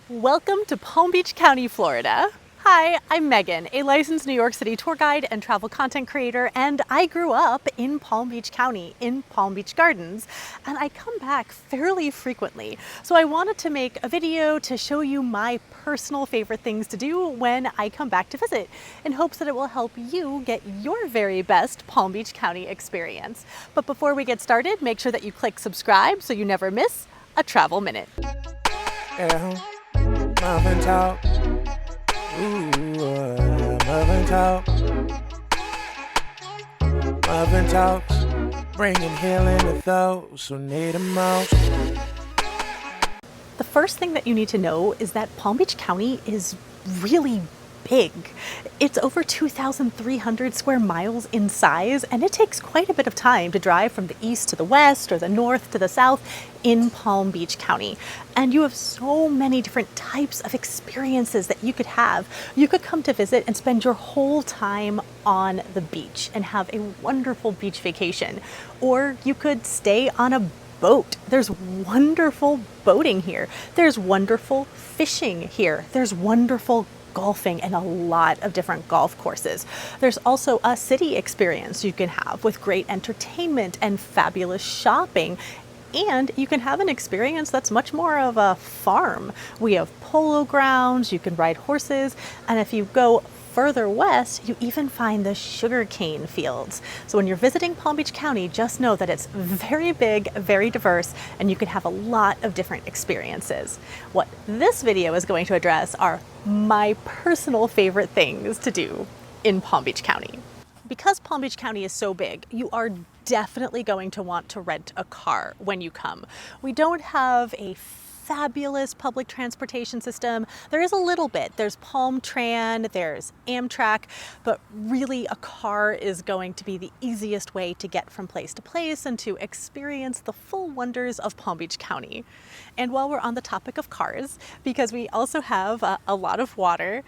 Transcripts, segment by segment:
Welcome to Palm Beach County, Florida. Hi, I'm Megan, a licensed New York City tour guide and travel content creator, and I grew up in Palm Beach County, in Palm Beach Gardens, and I come back fairly frequently. So I wanted to make a video to show you my personal favorite things to do when I come back to visit, in hopes that it will help you get your very best Palm Beach County experience. But before we get started, make sure that you click subscribe so you never miss a travel minute. Yeah, muffin talk. Ooh, muffin talk. Muffin talks, bringing healing to those who need the most. The first thing that you need to know is that Palm Beach County is really big. It's over 2,300 square miles in size, and it takes quite a bit of time to drive from the east to the west or the north to the south in Palm Beach County. And you have so many different types of experiences that you could have. You could come to visit and spend your whole time on the beach and have a wonderful beach vacation. Or you could stay on a boat. There's wonderful boating here. There's wonderful fishing here. There's wonderful golfing and a lot of different golf courses. There's also a city experience you can have with great entertainment and fabulous shopping. And you can have an experience that's much more of a farm. We have polo grounds, you can ride horses, and if you go further west, you even find the sugarcane fields. So when you're visiting Palm Beach County, just know that it's very big, very diverse, and you can have a lot of different experiences. What this video is going to address are my personal favorite things to do in Palm Beach County. Because Palm Beach County is so big, you are definitely going to want to rent a car when you come. We don't have a fabulous public transportation system. There is a little bit. There's Palm Tran, there's Amtrak, but really a car is going to be the easiest way to get from place to place and to experience the full wonders of Palm Beach County. And while we're on the topic of cars, because we also have a lot of water,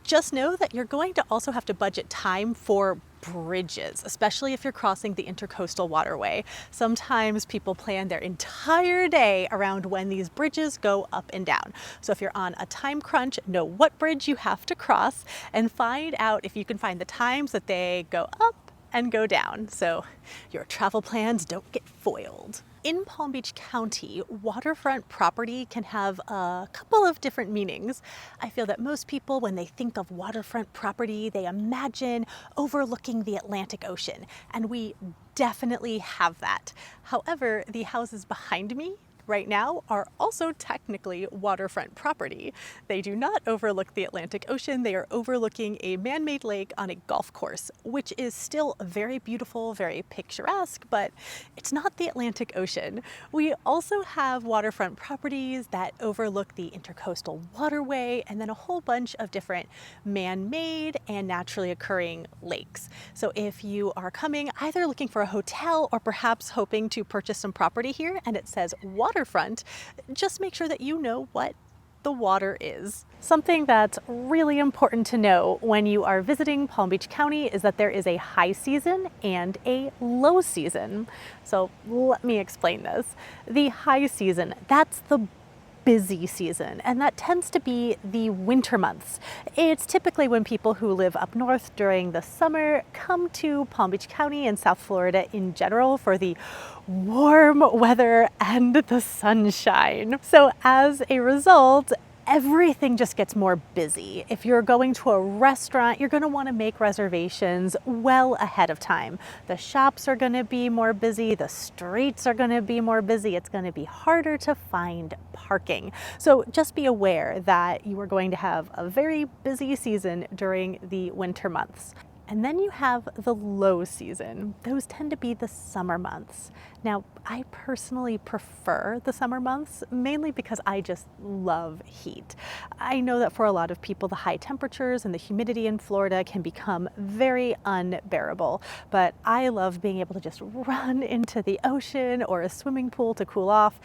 just know that you're going to also have to budget time for bridges, especially if you're crossing the intercoastal waterway. Sometimes people plan their entire day around when these bridges go up and down. So if you're on a time crunch, know what bridge you have to cross and find out if you can find the times that they go up and go down, so your travel plans don't get foiled. In Palm Beach County, waterfront property can have a couple of different meanings. I feel that most people, when they think of waterfront property, they imagine overlooking the Atlantic Ocean, and we definitely have that. However, the houses behind me right now are also technically waterfront property. They do not overlook the Atlantic Ocean. They are overlooking a man-made lake on a golf course, which is still very beautiful, very picturesque, but it's not the Atlantic Ocean. We also have waterfront properties that overlook the intercoastal waterway and then a whole bunch of different man-made and naturally occurring lakes. So if you are coming either looking for a hotel or perhaps hoping to purchase some property here and it says waterfront, just make sure that you know what the water is. Something that's really important to know when you are visiting Palm Beach County is that there is a high season and a low season. So let me explain this. The high season, that's the busy season, and that tends to be the winter months. It's typically when people who live up north during the summer come to Palm Beach County and South Florida in general for the warm weather and the sunshine. So as a result, everything just gets more busy. If you're going to a restaurant, you're going to want to make reservations well ahead of time. The shops are going to be more busy, the streets are going to be more busy, it's going to be harder to find parking. So just be aware that you are going to have a very busy season during the winter months. And then you have the low season. Those tend to be the summer months. Now, I personally prefer the summer months, mainly because I just love heat. I know that for a lot of people, the high temperatures and the humidity in Florida can become very unbearable, but I love being able to just run into the ocean or a swimming pool to cool off.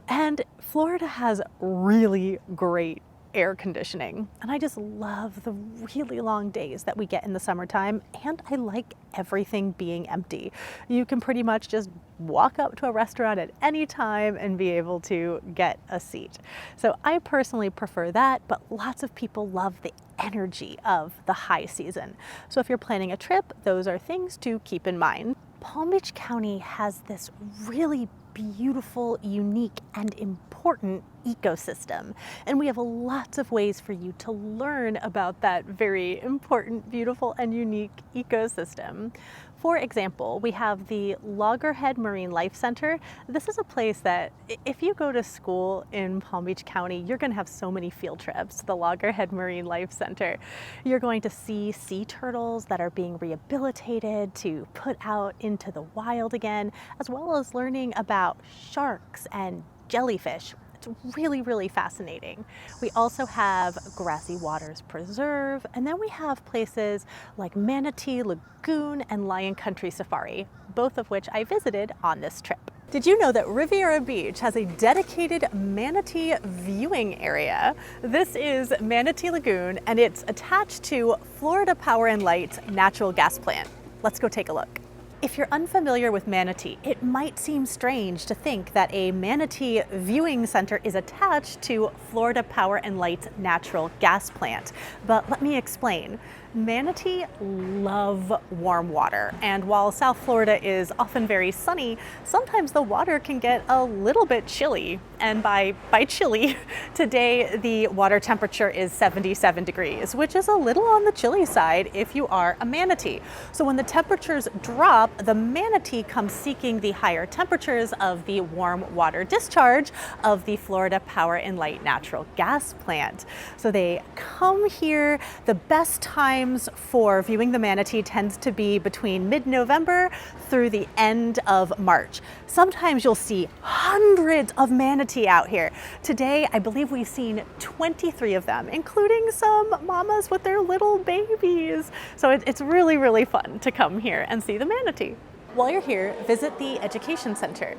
And Florida has really great air conditioning, and I just love the really long days that we get in the summertime, and I like everything being empty. You can pretty much just walk up to a restaurant at any time and be able to get a seat. So I personally prefer that, but lots of people love the energy of the high season. So if you're planning a trip, those are things to keep in mind. Palm Beach County has this really beautiful, unique, and important ecosystem. And we have lots of ways for you to learn about that very important, beautiful, and unique ecosystem. For example, we have the Loggerhead Marine Life Center. This is a place that if you go to school in Palm Beach County, you're going to have so many field trips to the Loggerhead Marine Life Center. You're going to see sea turtles that are being rehabilitated to put out into the wild again, as well as learning about sharks and jellyfish. It's really, really fascinating. We also have Grassy Waters Preserve, and then we have places like Manatee Lagoon and Lion Country Safari, both of which I visited on this trip. Did you know that Riviera Beach has a dedicated manatee viewing area? This is Manatee Lagoon, and it's attached to Florida Power and Light's natural gas plant. Let's go take a look. If you're unfamiliar with manatee, it might seem strange to think that a manatee viewing center is attached to Florida Power and Light's natural gas plant. But let me explain. Manatee love warm water, and while South Florida is often very sunny, sometimes the water can get a little bit chilly. And by chilly, today the water temperature is 77 degrees, which is a little on the chilly side if you are a manatee. So when the temperatures drop, the manatee comes seeking the higher temperatures of the warm water discharge of the Florida Power and Light natural gas plant. So they come here. The best times for viewing the manatee tends to be between mid-November through the end of March. Sometimes you'll see hundreds of manatee out here. Today, I believe we've seen 23 of them, including some mamas with their little babies. So it's really, really fun to come here and see the manatee. While you're here, visit the Education Center.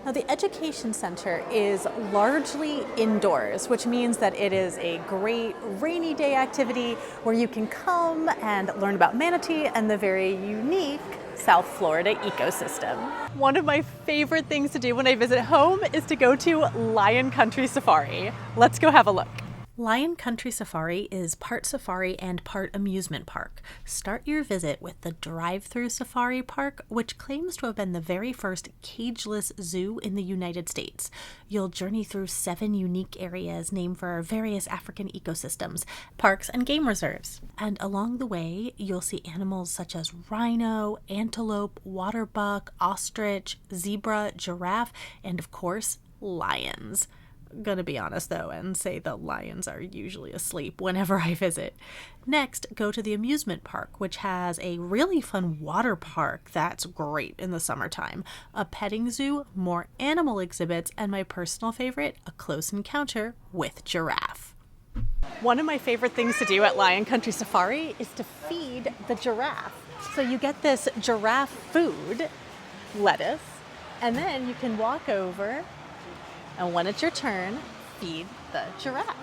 Now, the Education Center is largely indoors, which means that it is a great rainy day activity where you can come and learn about manatee and the very unique South Florida ecosystem. One of my favorite things to do when I visit home is to go to Lion Country Safari. Let's go have a look. Lion Country Safari is part safari and part amusement park. Start your visit with the drive-through safari park, which claims to have been the very first cageless zoo in the United States. You'll journey through 7 unique areas named for various African ecosystems, parks, and game reserves. And along the way, you'll see animals such as rhino, antelope, water buck, ostrich, zebra, giraffe, and of course, lions. Gonna be honest though and say the lions are usually asleep whenever I visit. Next, go to the amusement park, which has a really fun water park that's great in the summertime, a petting zoo, more animal exhibits, and my personal favorite, a close encounter with giraffe. One of my favorite things to do at Lion Country Safari is to feed the giraffe. So you get this giraffe food, lettuce, and then you can walk over, and when it's your turn, feed the giraffe.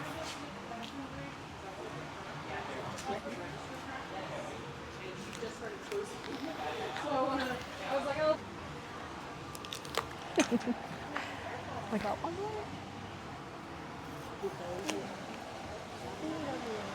We got one more.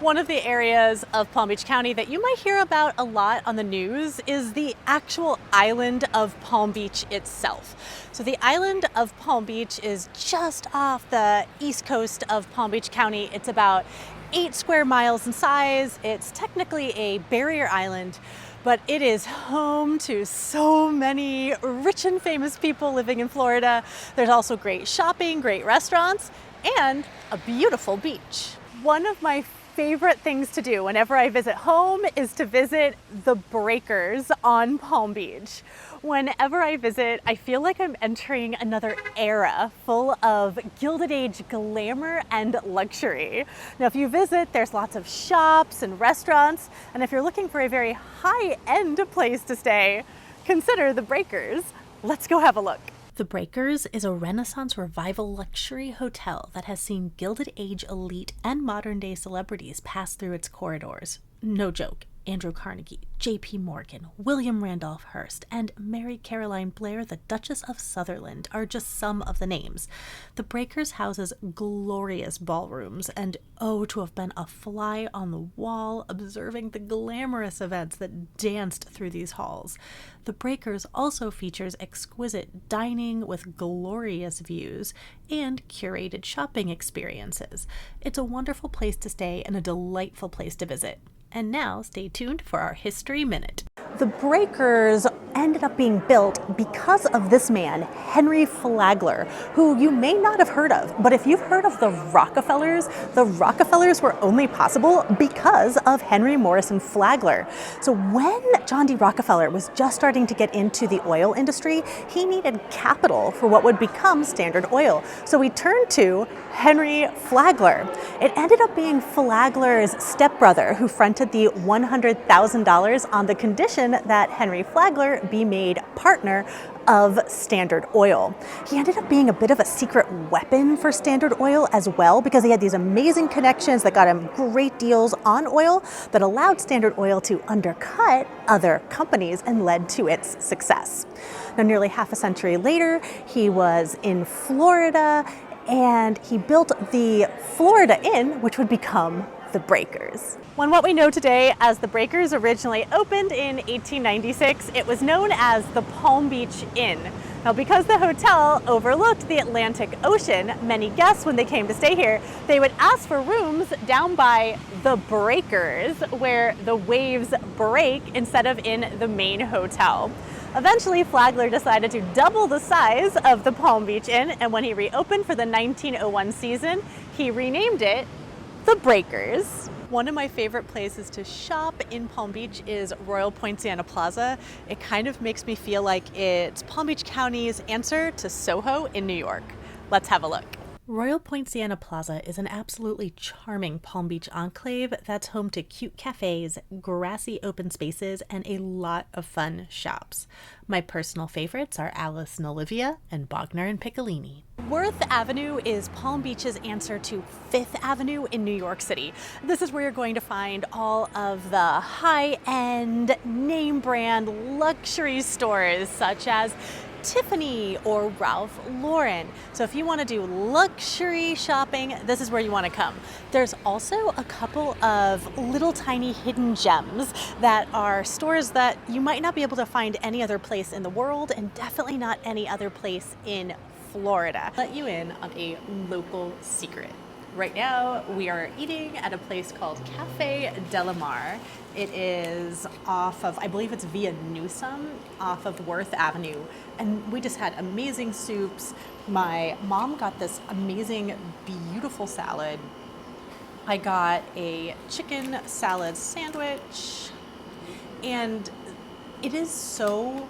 One of the areas of Palm Beach County that you might hear about a lot on the news is the actual island of Palm Beach itself. So the island of Palm Beach is just off the east coast of Palm Beach County. It's about 8 square miles in size. It's technically a barrier island, but it is home to so many rich and famous people living in Florida. There's also great shopping, great restaurants, and a beautiful beach. One of my favorite things to do whenever I visit home is to visit the breakers on Palm Beach. Whenever I visit, I feel like I'm entering another era full of Gilded Age glamour and luxury. Now, if you visit, there's lots of shops and restaurants, and if you're looking for a very high-end place to stay, consider the breakers. Let's go have a look. The Breakers is a Renaissance Revival luxury hotel that has seen Gilded Age elite and modern-day celebrities pass through its corridors. No joke, Andrew Carnegie, J.P. Morgan, William Randolph Hearst, and Mary Caroline Blair, the Duchess of Sutherland, are just some of the names. The Breakers houses glorious ballrooms, and to have been a fly on the wall observing the glamorous events that danced through these halls. The Breakers also features exquisite dining with glorious views and curated shopping experiences. It's a wonderful place to stay and a delightful place to visit. And now, stay tuned for our History Minute. The Breakers ended up being built because of this man, Henry Flagler, who you may not have heard of. But if you've heard of the Rockefellers were only possible because of Henry Morrison Flagler. So when John D. Rockefeller was just starting to get into the oil industry, he needed capital for what would become Standard Oil. So he turned to Henry Flagler. It ended up being Flagler's stepbrother who fronted the $100,000 on the condition that Henry Flagler be made partner of Standard Oil. He ended up being a bit of a secret weapon for Standard Oil as well, because he had these amazing connections that got him great deals on oil that allowed Standard Oil to undercut other companies and led to its success. Now, nearly half a century later, he was in Florida and he built the Florida Inn, which would become the Breakers. When what we know today as the Breakers originally opened in 1896, it was known as the Palm Beach Inn. Now, because the hotel overlooked the Atlantic Ocean, many guests, when they came to stay here, they would ask for rooms down by the Breakers, where the waves break instead of in the main hotel. Eventually, Flagler decided to double the size of the Palm Beach Inn, and when he reopened for the 1901 season, he renamed it the Breakers. One of my favorite places to shop in Palm Beach is Royal Poinciana Plaza. It kind of makes me feel like it's Palm Beach County's answer to Soho in New York. Let's have a look. Royal Poinciana Plaza is an absolutely charming Palm Beach enclave that's home to cute cafes, grassy open spaces, and a lot of fun shops. My personal favorites are Alice and Olivia and Bogner and Piccolini. Worth Avenue is Palm Beach's answer to Fifth Avenue in New York City. This is where you're going to find all of the high-end, name-brand luxury stores such as Tiffany or Ralph Lauren. So if you want to do luxury shopping, this is where you want to come. There's also a couple of little tiny hidden gems that are stores that you might not be able to find any other place in the world, and definitely not any other place in Florida. Let you in on a local secret. Right now, we are eating at a place called Cafe Delamar. It is off of, I believe it's via Newsom, off of Worth Avenue. And we just had amazing soups. My mom got this amazing, beautiful salad. I got a chicken salad sandwich. And it is so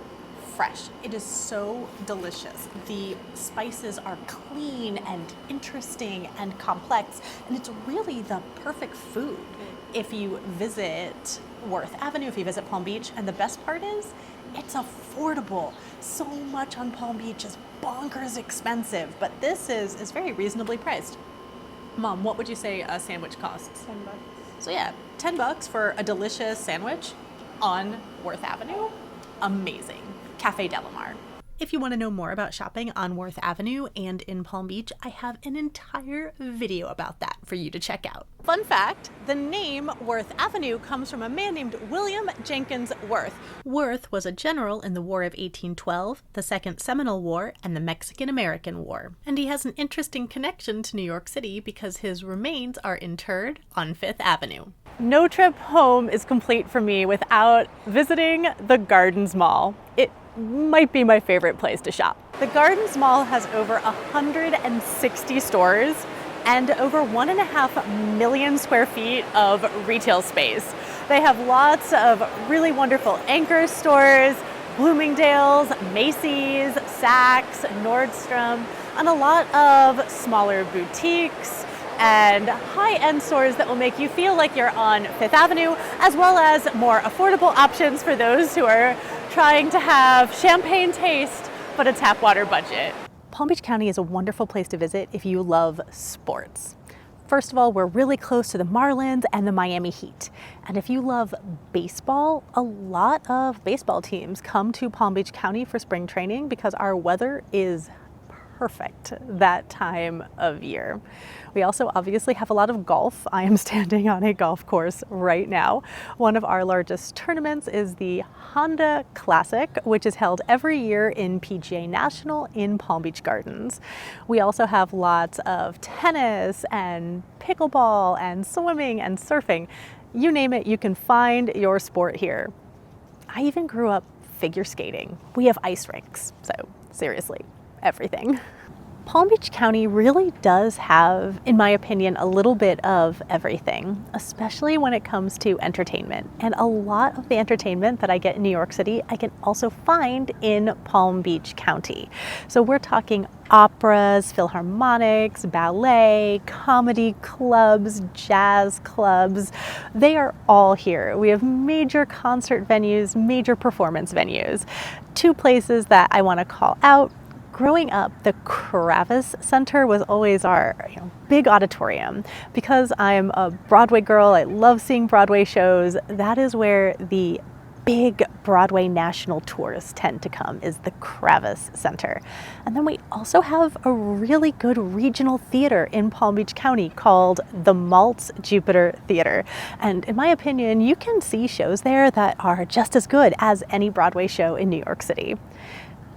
fresh. It is so delicious. The spices are clean and interesting and complex, and it's really the perfect food if you visit Worth Avenue, if you visit Palm Beach. And the best part is, it's affordable. So much on Palm Beach is bonkers expensive, but this is very reasonably priced. Mom, what would you say a sandwich costs? $10. So yeah, $10 for a delicious sandwich on Worth Avenue. Amazing. Cafe Delamar. If you want to know more about shopping on Worth Avenue and in Palm Beach, I have an entire video about that for you to check out. Fun fact, the name Worth Avenue comes from a man named William Jenkins Worth. Worth was a general in the War of 1812, the Second Seminole War, and the Mexican-American War. And he has an interesting connection to New York City because his remains are interred on Fifth Avenue. No trip home is complete for me without visiting the Gardens Mall. It might be my favorite place to shop. The Gardens Mall has over 160 stores and over 1.5 million square feet of retail space. They have lots of really wonderful anchor stores, Bloomingdale's, Macy's, Saks, Nordstrom, and a lot of smaller boutiques and high-end stores that will make you feel like you're on Fifth Avenue, as well as more affordable options for those who are trying to have champagne taste but a tap water budget. Palm Beach County is a wonderful place to visit if you love sports. First of all, we're really close to the Marlins and the Miami Heat. And if you love baseball, a lot of baseball teams come to Palm Beach County for spring training because our weather is perfect that time of year. We also obviously have a lot of golf. I am standing on a golf course right now. One of our largest tournaments is the Honda Classic, which is held every year in PGA National in Palm Beach Gardens. We also have lots of tennis and pickleball and swimming and surfing. You name it, you can find your sport here. I even grew up figure skating. We have ice rinks, so seriously, everything. Palm Beach County really does have, in my opinion, a little bit of everything, especially when it comes to entertainment. And a lot of the entertainment that I get in New York City, I can also find in Palm Beach County. So we're talking operas, philharmonics, ballet, comedy clubs, jazz clubs. They are all here. We have major concert venues, major performance venues. Two places that I want to call out. Growing up, the Kravis Center was always our big auditorium. Because I'm a Broadway girl, I love seeing Broadway shows. That is where the big Broadway national tours tend to come, is the Kravis Center. And then we also have a really good regional theater in Palm Beach County called the Maltz Jupiter Theater. And in my opinion, you can see shows there that are just as good as any Broadway show in New York City.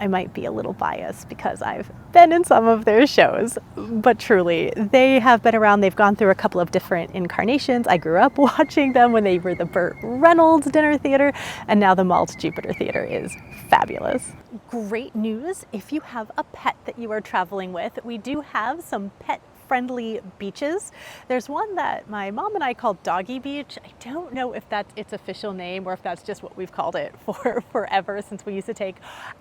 I might be a little biased because I've been in some of their shows, but truly, they have been around. They've gone through a couple of different incarnations. I grew up watching them when they were the Burt Reynolds Dinner Theater, and now the Maltz Jupiter Theater is fabulous. Great news if you have a pet that you are traveling with. We do have some pet friendly beaches. There's one that my mom and I call Doggy Beach. I don't know if that's its official name or if that's just what we've called it for forever, since we used to take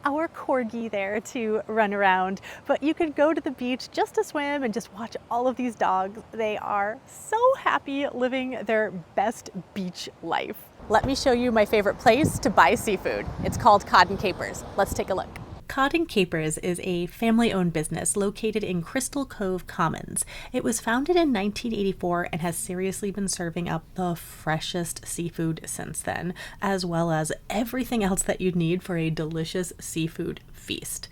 our corgi there to run around. But you could go to the beach just to swim and just watch all of these dogs. They are so happy living their best beach life. Let me show you my favorite place to buy seafood. It's called Cod and Capers. Let's take a look. Cod and Capers is a family-owned business located in Crystal Cove Commons. It was founded in 1984 and has seriously been serving up the freshest seafood since then, as well as everything else that you'd need for a delicious seafood feast.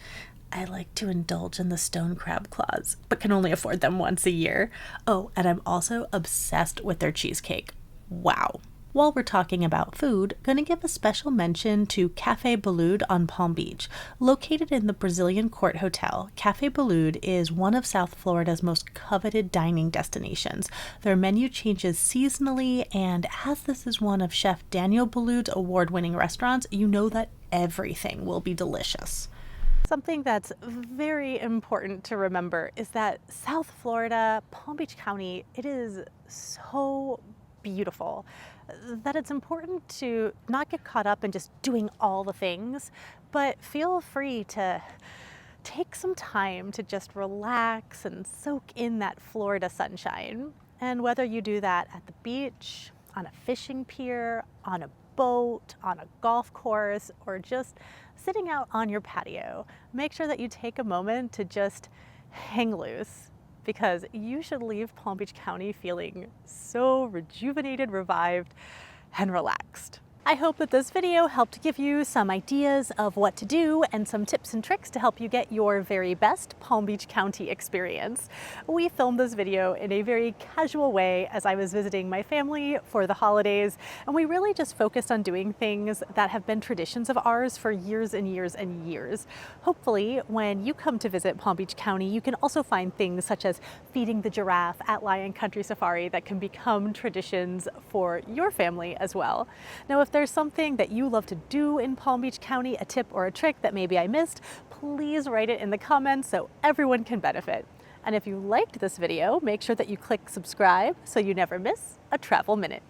I like to indulge in the stone crab claws, but can only afford them once a year. Oh, and I'm also obsessed with their cheesecake. Wow. While we're talking about food, gonna give a special mention to Cafe Boulud on Palm Beach. Located in the Brazilian Court Hotel, Cafe Boulud is one of South Florida's most coveted dining destinations. Their menu changes seasonally, and as this is one of Chef Daniel Boulud's award-winning restaurants, you know that everything will be delicious. Something that's very important to remember is that South Florida, Palm Beach County, it is so beautiful that it's important to not get caught up in just doing all the things, but feel free to take some time to just relax and soak in that Florida sunshine. And whether you do that at the beach, on a fishing pier, on a boat, on a golf course, or just sitting out on your patio, make sure that you take a moment to just hang loose, because you should leave Palm Beach County feeling so rejuvenated, revived, and relaxed. I hope that this video helped give you some ideas of what to do and some tips and tricks to help you get your very best Palm Beach County experience. We filmed this video in a very casual way as I was visiting my family for the holidays, and we really just focused on doing things that have been traditions of ours for years and years and years. Hopefully, when you come to visit Palm Beach County, you can also find things such as feeding the giraffe at Lion Country Safari that can become traditions for your family as well. Now, if there's something that you love to do in Palm Beach County, a tip or a trick that maybe I missed, please write it in the comments so everyone can benefit. And if you liked this video, make sure that you click subscribe so you never miss a travel minute.